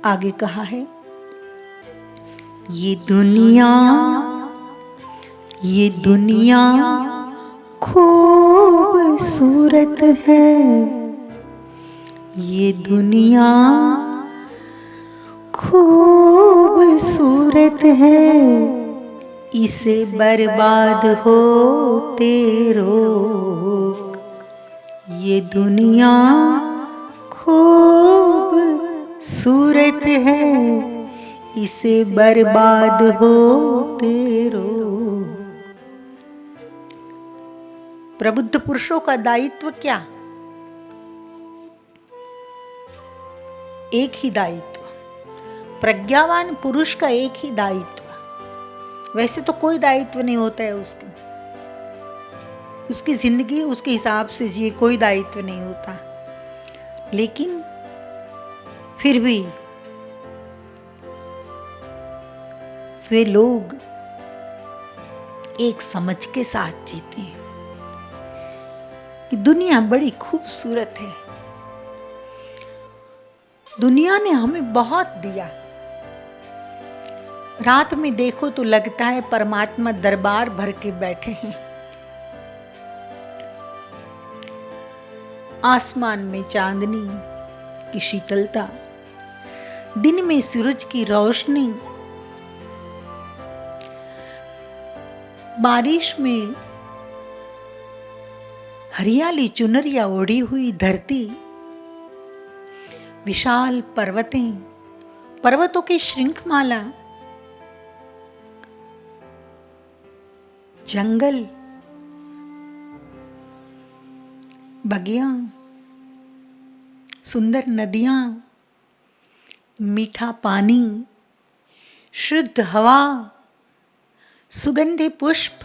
आगे कहा है, ये दुनिया खूबसूरत है, ये दुनिया खूबसूरत है, इसे बर्बाद होते रोक। ये दुनिया खूबसूरत है, इसे बर्बाद होते रोक। प्रबुद्ध पुरुषों का दायित्व क्या? एक ही दायित्व। प्रज्ञावान पुरुष का एक ही दायित्व। वैसे तो कोई दायित्व नहीं होता है उसकी जिंदगी उसके हिसाब से जिए, कोई दायित्व नहीं होता। लेकिन फिर भी वे लोग एक समझ के साथ जीते हैं कि दुनिया बड़ी खूबसूरत है, दुनिया ने हमें बहुत दिया। रात में देखो तो लगता है परमात्मा दरबार भर के बैठे हैं। आसमान में चांदनी की शीतलता, दिन में सूरज की रोशनी, बारिश में हरियाली चुनरिया ओढ़ी हुई धरती, विशाल पर्वतें, पर्वतों की श्रृंखमाला, जंगल, बगियां, सुंदर नदियां, मीठा पानी, शुद्ध हवा, सुगंधि पुष्प,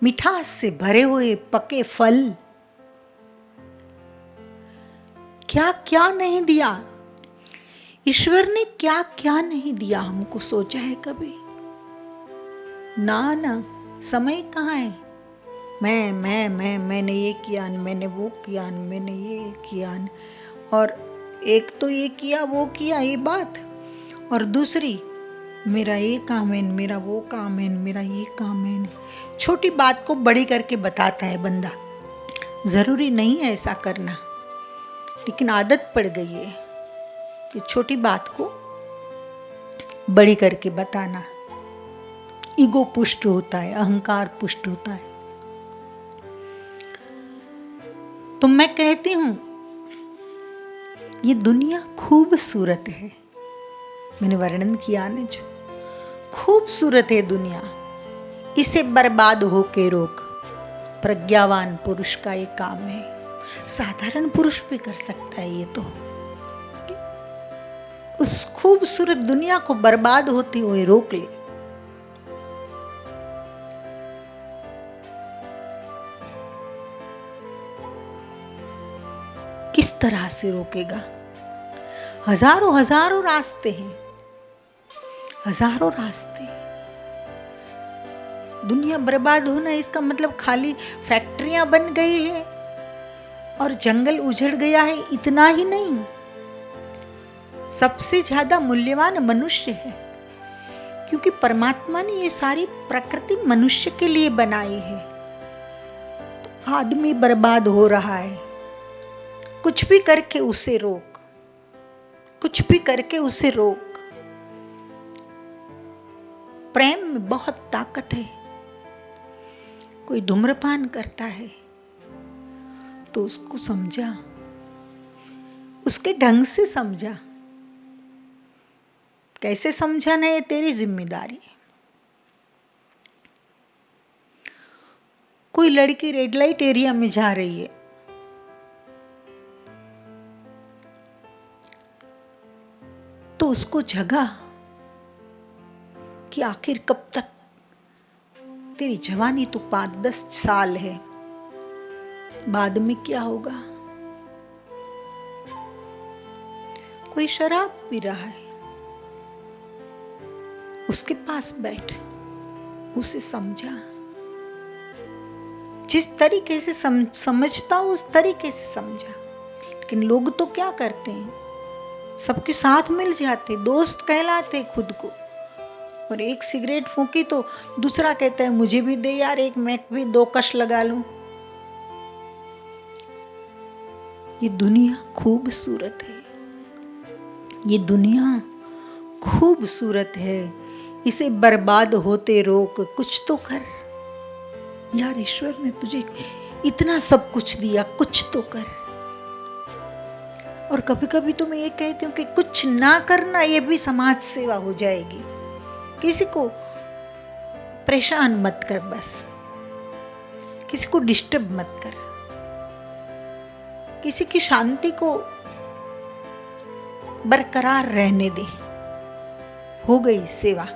मिठास से भरे हुए पके फल, क्या क्या नहीं दिया ईश्वर ने, क्या क्या नहीं दिया हमको। सोचा है कभी? ना, समय कहाँ है? मैंने ये किया, मैंने वो किया, मैंने ये किया, और एक तो ये किया वो किया ये बात, और दूसरी मेरा ये काम है, मेरा वो काम है, मेरा ये काम है। छोटी बात को बड़ी करके बताता है बंदा। जरूरी नहीं है ऐसा करना, लेकिन आदत पड़ गई है कि छोटी बात को बड़ी करके बताना। ईगो पुष्ट होता है, अहंकार पुष्ट होता है। तो मैं कहती हूं ये दुनिया खूबसूरत है। मैंने वर्णन किया ना, जो खूबसूरत है दुनिया, इसे बर्बाद होके रोक। प्रज्ञावान पुरुष का ये काम है। साधारण पुरुष भी कर सकता है ये तो। उस खूबसूरत दुनिया को बर्बाद होते हुए रोक ले। किस तरह से रोकेगा? हजारों रास्ते हैं, हजारों रास्ते। दुनिया बर्बाद होना इसका मतलब खाली फैक्ट्रियां बन गई है और जंगल उजड़ गया है, इतना ही नहीं। सबसे ज्यादा मूल्यवान मनुष्य है, क्योंकि परमात्मा ने ये सारी प्रकृति मनुष्य के लिए बनाई है। तो आदमी बर्बाद हो रहा है, कुछ भी करके उसे रोक, कुछ भी करके उसे रोक। प्रेम में बहुत ताकत है। कोई धूम्रपान करता है तो उसको समझा, उसके ढंग से समझा। कैसे समझाना ये तेरी जिम्मेदारी है। कोई लड़की रेड लाइट एरिया में जा रही है, तो उसको जगा कि आखिर कब तक, तेरी जवानी तो 5-10 साल है, बाद में क्या होगा। कोई शराब पी रहा है, उसके पास बैठ, उसे समझा। जिस तरीके से समझता हूं उस तरीके से समझा। लेकिन लोग तो क्या करते हैं, सबके साथ मिल जाते, दोस्त कहलाते खुद को। और एक सिगरेट फूंकी तो दूसरा कहता है मुझे भी दे यार एक, मैं भी 2 कश लगा लूं। ये दुनिया खूबसूरत है, ये दुनिया खूबसूरत है, इसे बर्बाद होते रोक, कुछ तो कर यार, ईश्वर ने तुझे इतना सब कुछ दिया, कुछ तो कर। और कभी कभी तो मैं ये कहती हूँ कि कुछ ना करना ये भी समाज सेवा हो जाएगी। किसी को परेशान मत कर, बस किसी को डिस्टर्ब मत कर, किसी की शांति को बरकरार रहने दे, हो गई सेवा।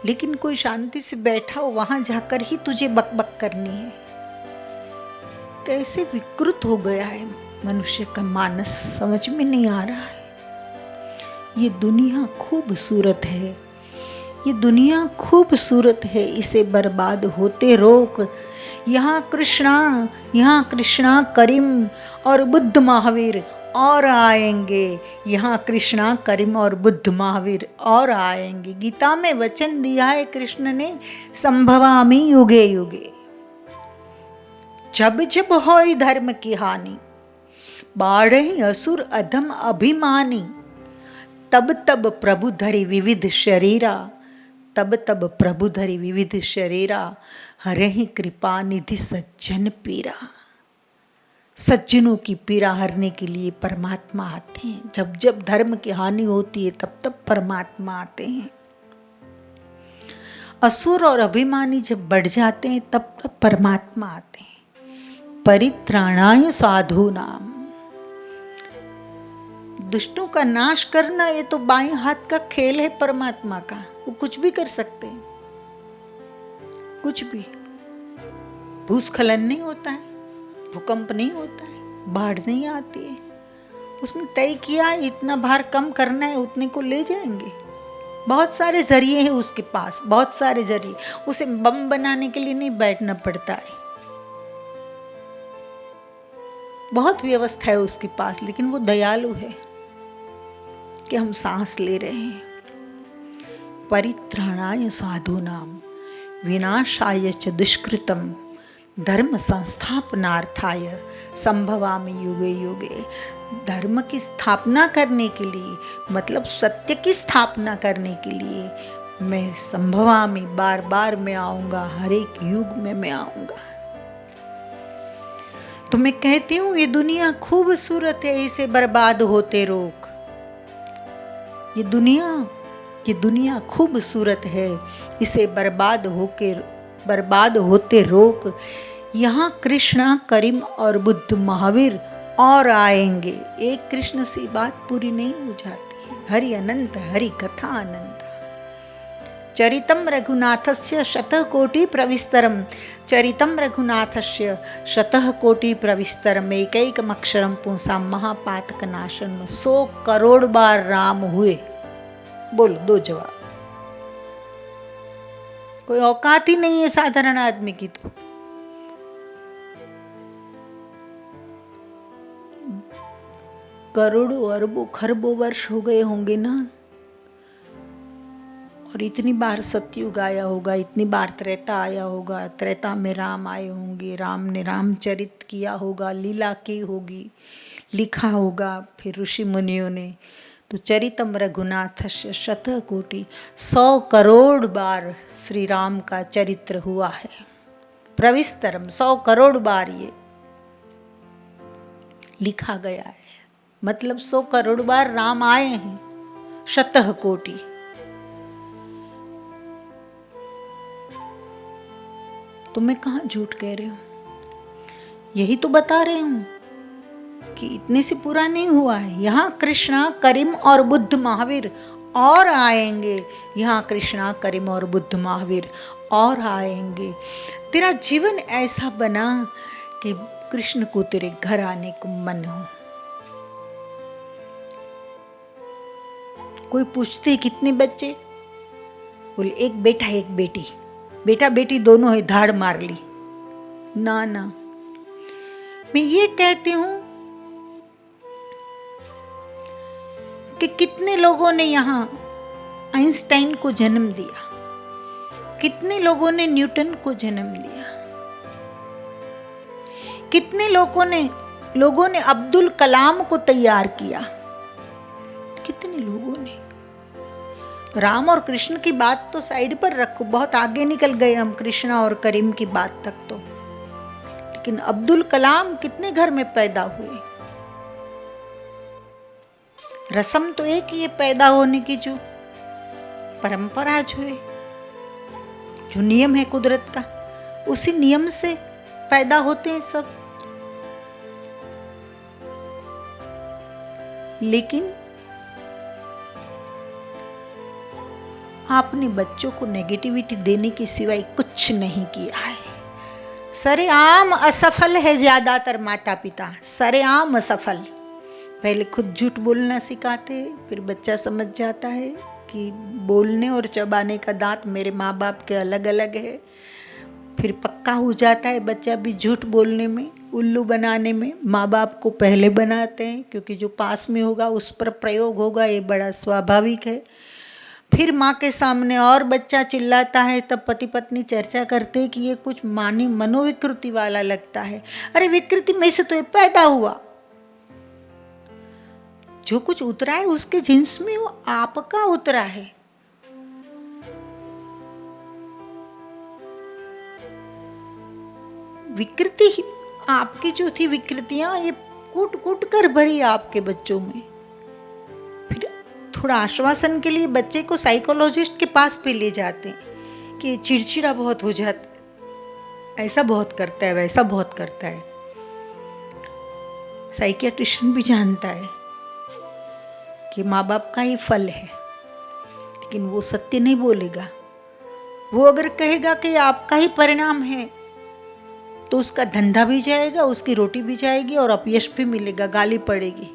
लेकिन कोई शांति से बैठा हो वहां जाकर ही तुझे बकबक करनी है। कैसे विकृत हो गया है मनुष्य का मानस, समझ में नहीं आ रहा है। ये दुनिया खूबसूरत है, ये दुनिया खूबसूरत है, इसे बर्बाद होते रोक। यहाँ कृष्णा करीम और बुद्ध महावीर और आएंगे, यहाँ कृष्णा करीम और बुद्ध महावीर और आएंगे। गीता में वचन दिया है कृष्ण ने, संभवामि युगे युगे। जब जब होई धर्म की हानि, बाढ़े असुर अधम अभिमानी, तब तब प्रभु धरि विविध शरीरा, तब तब प्रभु धरि विविध शरीरा, हरहि कृपा निधि सज्जन पीरा। सज्जनों की पीड़ा हरने के लिए परमात्मा आते हैं। जब जब धर्म की हानि होती है तब तब परमात्मा आते हैं। असुर और अभिमानी जब बढ़ जाते हैं तब तब परमात्मा आते हैं। परित्राणाय साधूनाम, दुष्टों का नाश करना ये तो बाएं हाथ का खेल है परमात्मा का। वो कुछ भी कर सकते हैं, कुछ भी। भूस्खलन नहीं होता है, भूकंप नहीं होता है, बाढ़ नहीं आती है। उसने तय किया इतना भार कम करना है, उतने को ले जाएंगे। बहुत सारे जरिए हैं उसके पास, बहुत सारे जरिए। उसे बम बनाने के लिए नहीं बैठना पड़ता है, बहुत व्यवस्था है उसके पास। लेकिन वो दयालु है कि हम सांस ले रहे हैं। परित्राणाय साधूनाम विनाशाय च दुष्कृतम धर्म संस्थापनार्थाय संभवामि युगे युगे। धर्म की स्थापना करने के लिए, मतलब सत्य की स्थापना करने के लिए मैं संभवामि, बार बार मैं आऊंगा, हर एक युग में मैं आऊंगा। तो मैं कहती हूँ ये दुनिया खूबसूरत है, इसे बर्बाद होते रोक। ये दुनिया खूबसूरत है, इसे बर्बाद होते रोक। यहाँ कृष्णा करीम और बुद्ध महावीर और आएंगे। एक कृष्ण से बात पूरी नहीं हो जाती है। हरि अनंत, हरि कथा अनंत। चरितम रघुनाथस्य शतः कोटि प्रविस्तरम, चरितम रघुनाथस्य शतः कोटि प्रविस्तरम, एकैकम अक्षरम पुंसा महापातक नाशन। 100 करोड़ बार राम हुए। बोलो, दो जवाब। कोई औकात ही नहीं है साधारण आदमी की। तो करोड़ों अरबों खरबों वर्ष हो गए होंगे ना। और इतनी बार सतयुग आया होगा, इतनी बार त्रेता आया होगा, त्रेता में राम आए होंगे, राम ने रामचरित किया होगा, लीला की होगी, लिखा होगा फिर ऋषि मुनियों ने। तो चरितम रघुनाथस्य शतः कोटि, 100 करोड़ बार श्री राम का चरित्र हुआ है। प्रविस्तरम, 100 करोड़ बार ये लिखा गया है। मतलब 100 करोड़ बार राम आए हैं। शतः कोटि, तो मैं कहाँ झूठ कह रही हूँ, यही तो बता रही हूँ कि इतने से पूरा नहीं हुआ है। यहाँ कृष्णा करीम और बुद्ध महावीर और आएंगे। यहाँ कृष्णा करीम और बुद्ध महावीर और आएंगे। तेरा जीवन ऐसा बना कि कृष्ण को तेरे घर आने को मन हो। कोई पूछते कितने बच्चे, बोले एक बेटा एक बेटी। बेटा बेटी दोनों है, धाड़ मार ली। ना ना, मैं ये कहती हूं कि कितने लोगों ने यहाँ आइंस्टाइन को जन्म दिया, कितने लोगों ने न्यूटन को जन्म दिया, कितने लोगों ने अब्दुल कलाम को तैयार किया, कितने लोगों ने। राम और कृष्ण की बात तो साइड पर रखो, बहुत आगे निकल गए हम कृष्णा और करीम की बात तक तो, लेकिन अब्दुल कलाम कितने घर में पैदा हुए। रस्म तो एक ही है पैदा होने की, जो परंपरा जो है, जो नियम है कुदरत का, उसी नियम से पैदा होते हैं सब। लेकिन आपने बच्चों को नेगेटिविटी देने के सिवाय कुछ नहीं किया है। सरेआम असफल है ज्यादातर माता पिता, सरेआम असफल। पहले खुद झूठ बोलना सिखाते, फिर बच्चा समझ जाता है कि बोलने और चबाने का दांत मेरे माँ बाप के अलग अलग है। फिर पक्का हो जाता है बच्चा भी झूठ बोलने में, उल्लू बनाने में। माँ बाप को पहले बनाते हैं क्योंकि जो पास में होगा उस पर प्रयोग होगा, ये बड़ा स्वाभाविक है। फिर माँ के सामने और बच्चा चिल्लाता है, तब पति पत्नी चर्चा करते हैं कि ये कुछ मनोविकृति वाला लगता है। अरे विकृति में से तो ये पैदा हुआ, जो कुछ उतरा है उसके जिन्स में वो आपका उतरा है। विकृति आपकी जो थी, विकृतियां ये कूट कूट कर भरी आपके बच्चों में। फिर थोड़ा आश्वासन के लिए बच्चे को साइकोलॉजिस्ट के पास भी ले जाते हैं कि चिड़चिड़ा बहुत हो जाता है, ऐसा बहुत करता है, वैसा बहुत करता है। साइकियाट्रिशियन भी जानता है कि माँ बाप का ही फल है, लेकिन वो सत्य नहीं बोलेगा। वो अगर कहेगा कि आपका ही परिणाम है तो उसका धंधा भी जाएगा, उसकी रोटी भी जाएगी और अपयश भी मिलेगा, गाली पड़ेगी।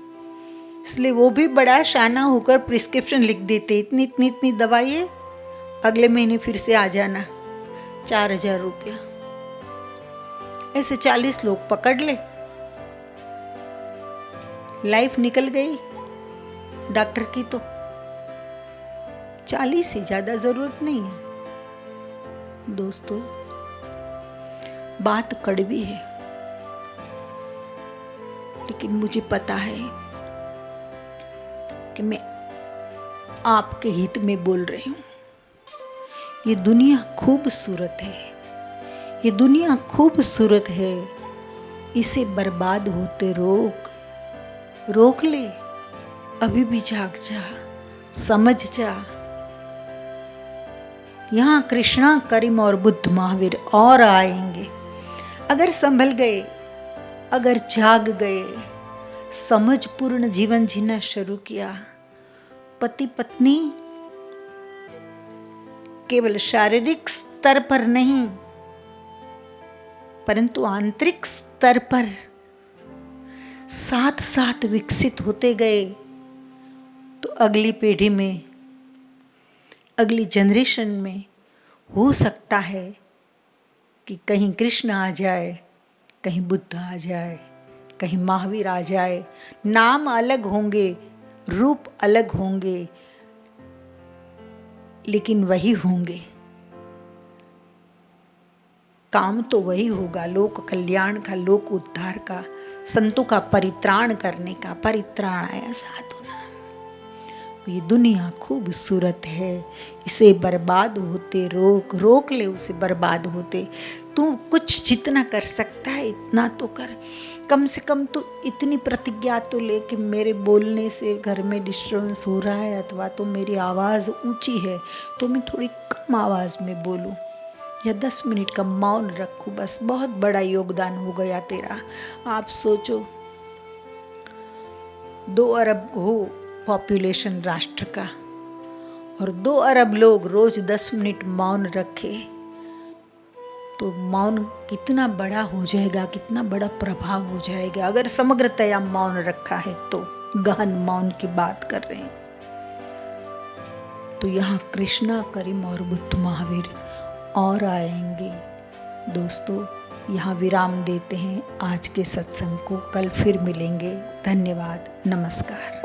इसलिए वो भी बड़ा शाना होकर प्रिस्क्रिप्शन लिख देते, इतनी इतनी इतनी दवाई है, अगले महीने फिर से आ जाना, 4,000 रुपया। ऐसे 40 लोग पकड़ ले, लाइफ निकल गई डॉक्टर की तो 40 से ज्यादा जरूरत नहीं है। दोस्तों, बात कड़वी है, लेकिन मुझे पता है कि मैं आपके हित में बोल रही हूं। ये दुनिया खूबसूरत है, ये दुनिया खूबसूरत है, इसे बर्बाद होते रोक ले। अभी भी जाग जा, समझ जा। यहाँ कृष्णा, करीम और बुद्ध महावीर और आएंगे। अगर संभल गए, अगर जाग गए, समझपूर्ण जीवन जीना शुरू किया, पति पत्नी केवल शारीरिक स्तर पर नहीं परंतु आंतरिक स्तर पर साथ साथ विकसित होते गए, तो अगली पीढ़ी में, अगली जनरेशन में हो सकता है कि कहीं कृष्ण आ जाए, कहीं बुद्ध आ जाए, कहीं महावीर आ जाए। नाम अलग होंगे, रूप अलग होंगे, लेकिन वही होंगे। काम तो वही होगा, लोक कल्याण का, लोक उद्धार का, संतों का परित्राण करने का। परित्राण आया साधु नाम। ये दुनिया खूबसूरत है, इसे बर्बाद होते रोक ले उसे बर्बाद होते। तू कुछ जितना कर सकता है इतना तो कर। कम से कम तो इतनी प्रतिज्ञा तो ले कि मेरे बोलने से घर में डिस्टर्बेंस हो रहा है, अथवा तो मेरी आवाज़ ऊंची है तो मैं थोड़ी कम आवाज़ में बोलूं, या 10 मिनट का मौन रखूं। बस बहुत बड़ा योगदान हो गया तेरा। आप सोचो, 2 अरब हो पॉपुलेशन राष्ट्र का, और 2 अरब लोग रोज 10 मिनट मौन रखे, तो मौन कितना बड़ा हो जाएगा, कितना बड़ा प्रभाव हो जाएगा। अगर समग्रतया मौन रखा है तो, गहन मौन की बात कर रहे हैं। तो यहाँ कृष्णा, करीम और बुद्ध महावीर और आएंगे। दोस्तों, यहाँ विराम देते हैं आज के सत्संग को। कल फिर मिलेंगे। धन्यवाद, नमस्कार।